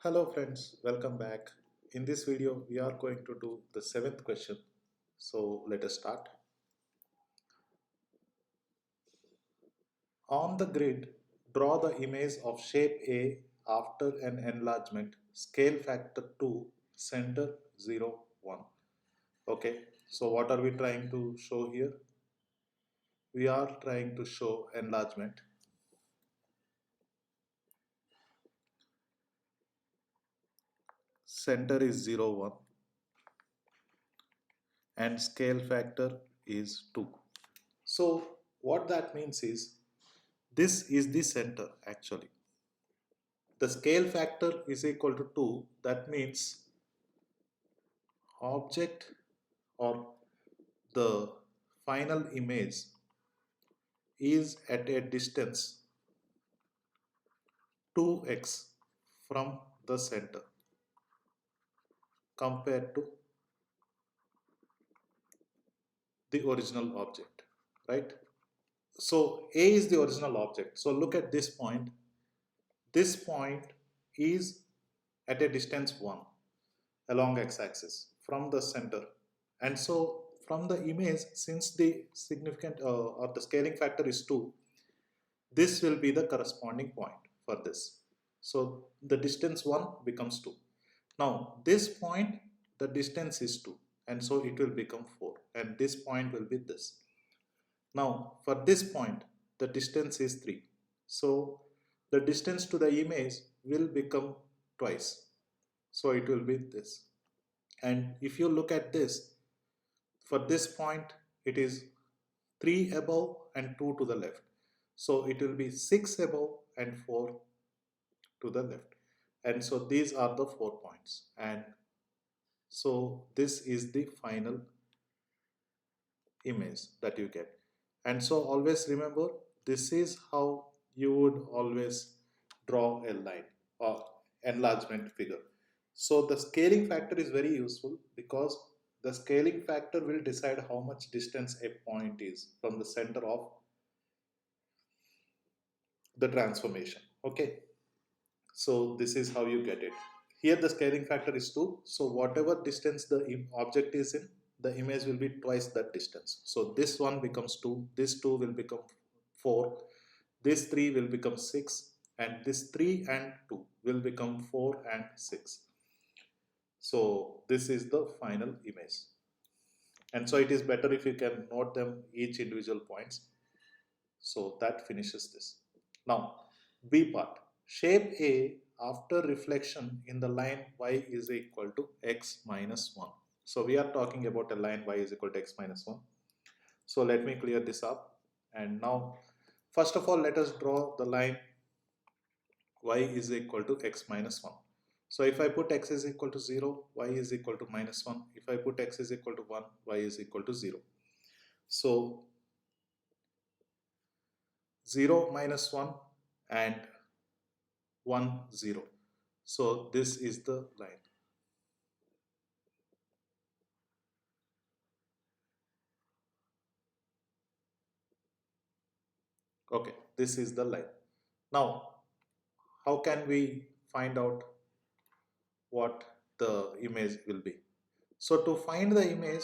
Hello friends, welcome back. In this video, we are going to do the seventh question. So let us start. On the grid, draw the image of shape A after an enlargement, scale factor 2, center 0, 1. Okay, so what are we trying to show here? We are trying to show enlargement. Center is 0, 1 and scale factor is 2. So what that means is this is the center actually. The scale factor is equal to 2. That means object or the final image is at a distance 2x from the center compared to the original object, right? So A is the original object. So look at this point. This point is at a distance 1 along x-axis from the center, and so from the image, since the significant or the scaling factor is 2, this will be the corresponding point for this. So the distance 1 becomes 2. Now this point, the distance is 2, and so it will become 4, and this point will be this. Now for this point, the distance is 3, so the distance to the image will become twice, so it will be this. And if you look at this, for this point it is 3 above and 2 to the left, so it will be 6 above and 4 to the left, and so these are the 4 points, and so this is the final image that you get. And so always remember, this is how you would always draw a line or enlargement figure. So the scaling factor is very useful because the scaling factor will decide how much distance a point is from the center of the transformation. Okay, so this is how you get it. Here the scaling factor is 2, so whatever distance the object is in, the image will be twice that distance. So this one becomes 2, this 2 will become 4, this 3 will become 6, and this 3 and 2 will become 4 and 6. So this is the final image, and so it is better if you can note them each individual points. So that finishes this. Now B part, shape A after reflection in the line y is equal to x minus 1. So we are talking about a line y is equal to x minus 1. So let me clear this up, and now first of all let us draw the line y is equal to x minus 1. So if I put x is equal to 0, y is equal to minus 1. If I put x is equal to 1, y is equal to 0. So 0 minus 1 and 1 0. So this is the line. Okay, this is the line. Now how can we find out what the image will be? So to find the image,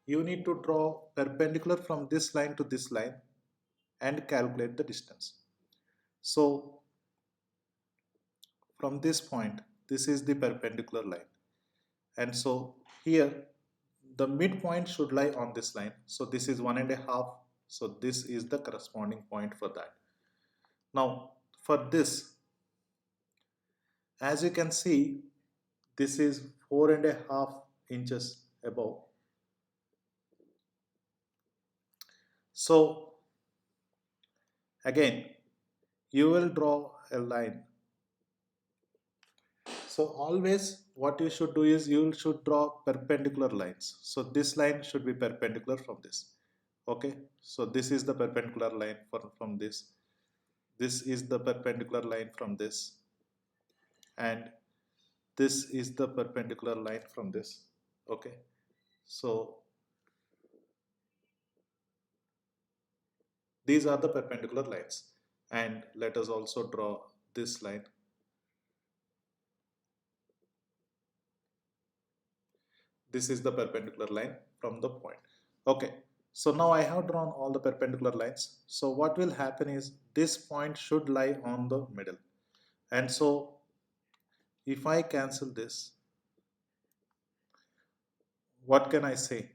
you need to draw perpendicular from this line to this line and calculate the distance. So from this point, this is the perpendicular line, and so here the midpoint should lie on this line. So this is 1.5, so this is the corresponding point for that. Now for this, as you can see, this is 4.5 inches above. So again you will draw a line. So always what you should do is you should draw perpendicular lines. So this line should be perpendicular from this. Okay, so this is the perpendicular line from this. This is the perpendicular line from this, and this is the perpendicular line from this. Okay, so these are the perpendicular lines, and let us also draw this line. This is the perpendicular line from the point. Okay, so now I have drawn all the perpendicular lines. So what will happen is this point should lie on the middle. And so if I cancel this, what can I say?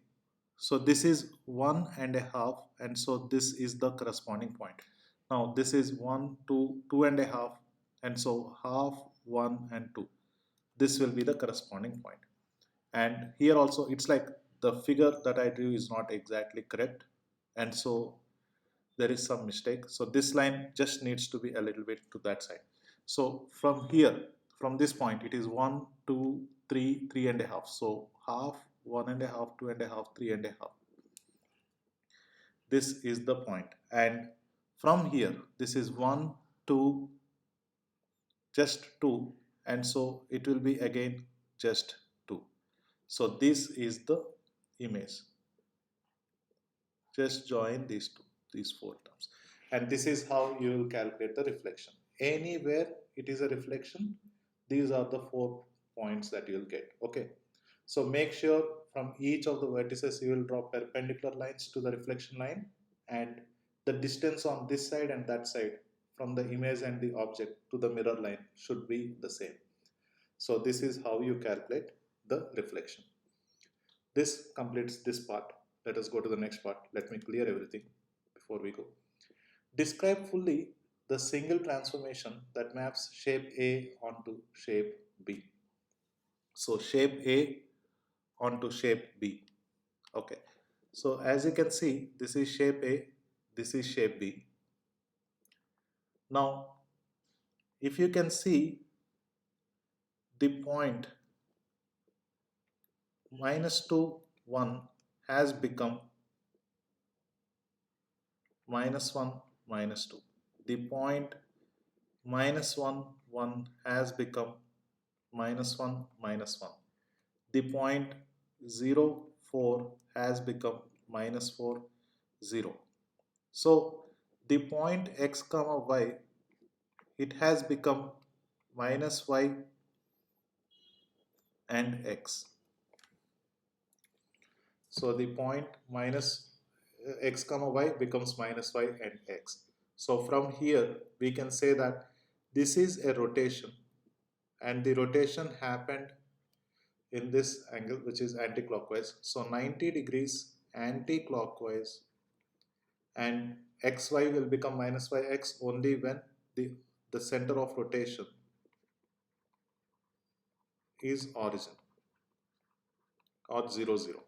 So this is 1.5, and so this is the corresponding point. Now this is 1, 2, 2.5, and so half, 1 and 2. This will be the corresponding point. And here also it's like the figure that I drew is not exactly correct, and so there is some mistake. So this line just needs to be a little bit to that side. So from here, from this point, it is 1, 2, 3, 3.5. So half, 1.5, 2.5, 3.5. This is the point. And from here, this is 1, 2, just 2, and so it will be again just 2. So this is the image. Just join these four terms. And this is how you will calculate the reflection. Anywhere it is a reflection, these are the 4 points that you will get. Okay. So make sure from each of the vertices you will draw perpendicular lines to the reflection line, and the distance on this side and that side from the image and the object to the mirror line should be the same. So this is how you calculate the reflection. This completes this part. Let us go to the next part. Let me clear everything before we go. Describe fully the single transformation that maps shape A onto shape B. So shape A onto shape B. Okay. So as you can see, this is shape A, this is shape B. Now, if you can see the point -2, 1 has become -1, -2. The point -1, 1 has become -1, -1. The point 0, 4 has become -4, 0. So the point x comma y, it has become -y and x. So the point minus x comma y becomes -y and x. So from here we can say that this is a rotation, and the rotation happened in this angle, which is anti-clockwise. So 90 degrees anti-clockwise, and xy will become -yx only when the center of rotation is origin or 0, 0.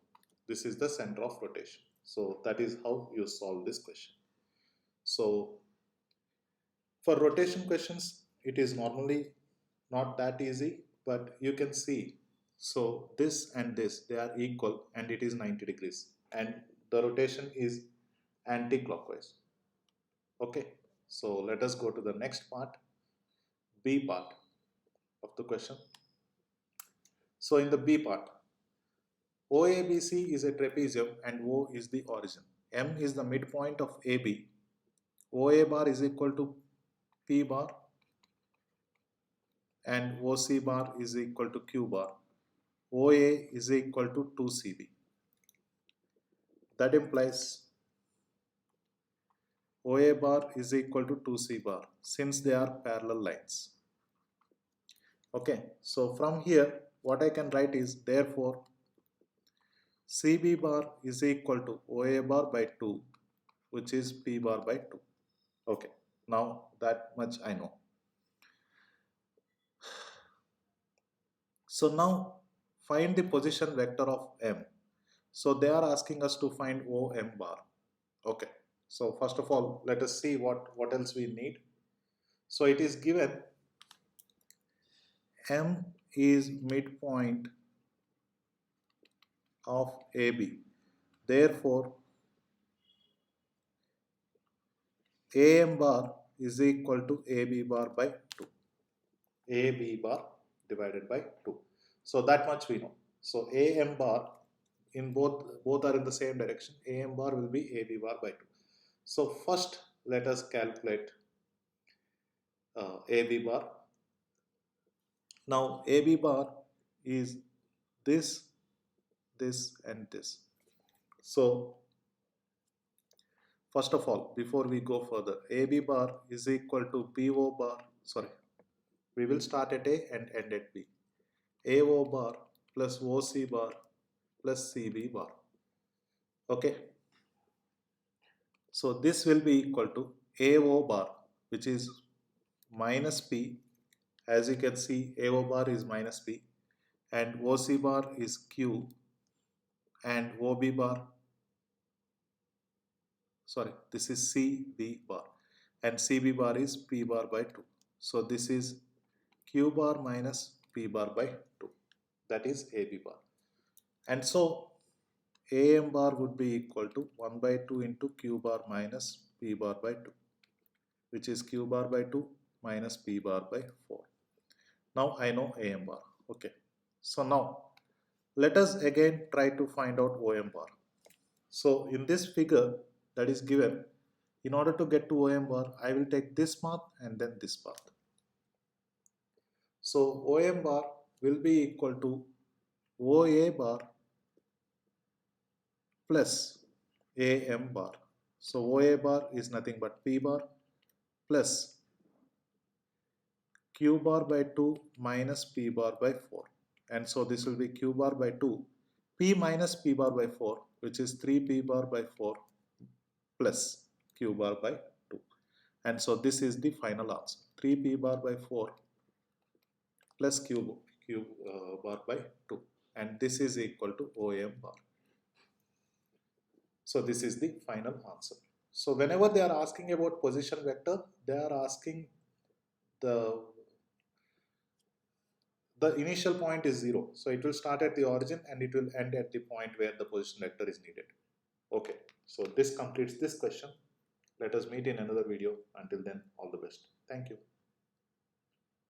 This is the center of rotation. So that is how you solve this question. So for rotation questions, it is normally not that easy, but you can see. So this and this, they are equal, and it is 90 degrees, and the rotation is anti-clockwise. Okay, so let us go to the next part, B part of the question. So in the B part, OABC is a trapezium and O is the origin. M is the midpoint of AB. OA bar is equal to P bar and OC bar is equal to Q bar. OA is equal to 2CB. That implies OA bar is equal to 2C bar since they are parallel lines. Okay, so from here what I can write is therefore CB bar is equal to OA bar by 2, which is P bar by 2. Okay, now that much I know. So now find the position vector of M. So they are asking us to find OM bar. Okay, so first of all, let us see what else we need. So it is given M is midpoint of AB. Therefore, AM bar is equal to AB bar by 2. AB bar divided by 2. So that much we know. So AM bar in both are in the same direction. AM bar will be AB bar by 2. So first let us calculate AB bar. Now AB bar is this this and this. So first of all, before we go further, AB bar is equal to BO bar, sorry, we will start at A and end at B. AO bar plus OC bar plus CB bar. Okay. So this will be equal to AO bar, which is minus P. As you can see, AO bar is minus P and OC bar is Q and OB bar, sorry, this is CB bar and CB bar is P bar by 2. So this is Q bar minus P bar by 2. That is AB bar. And so AM bar would be equal to 1 by 2 into Q bar minus P bar by 2, which is Q bar by 2 minus P bar by 4. Now I know AM bar. Okay. So now let us again try to find out OM bar. So in this figure that is given, in order to get to OM bar, I will take this path and then this path. So OM bar will be equal to OA bar plus AM bar. So OA bar is nothing but P bar plus Q bar by 2 minus P bar by 4. And so this will be Q bar by 2, P minus P bar by 4, which is 3P bar by 4 plus Q bar by 2. And so this is the final answer, 3P bar by 4 plus Q bar by 2. And this is equal to OM bar. So this is the final answer. So whenever they are asking about position vector, they are asking the initial point is 0. So it will start at the origin and it will end at the point where the position vector is needed. Okay, so this completes this question. Let us meet in another video. Until then, all the best. Thank you.